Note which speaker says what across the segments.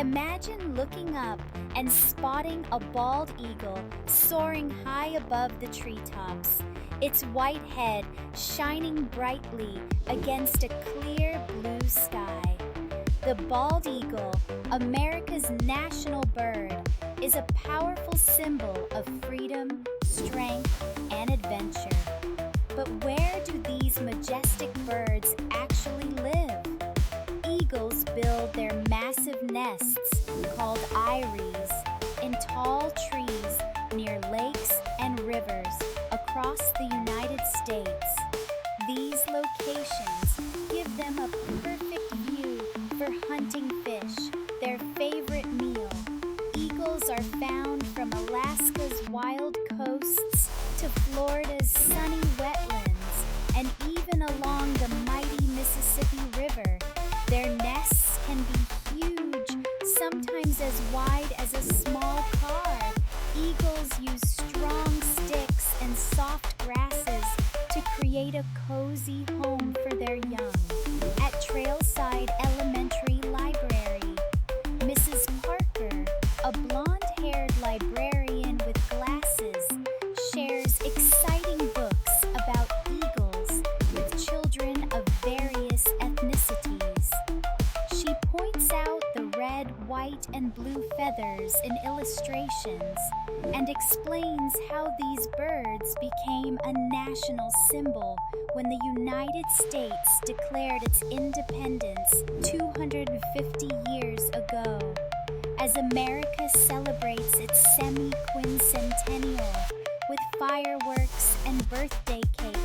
Speaker 1: Imagine looking up and spotting a bald eagle soaring high above the treetops, its white head shining brightly against a clear blue sky. The bald eagle, America's national bird, is a powerful symbol of freedom, strength, and adventure. But where do these majestic birds actually live? Eagles build their massive nests, called eyries, in tall trees near lakes and rivers across the United States. These locations give them a perfect view for hunting fish, their favorite meal. Eagles are found from Alaska's wild coasts to Florida's sunny wetlands, and even along the mighty Mississippi River. Their nests can be huge, sometimes as wide as a small car. Eagles use strong sticks and soft grasses to create a cozy home for their young. At Trailside Elementary Library, Mrs. Parker, a blonde-haired librarian with glasses, shares exciting books about eagles with children of various ethnicities. She points out the red, white, and blue feathers in illustrations and explains how these birds became a national symbol when the United States declared its independence 250 years ago. As America celebrates its semi-quincentennial with fireworks and birthday cake,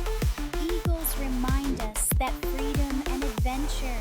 Speaker 1: eagles remind us that freedom and adventure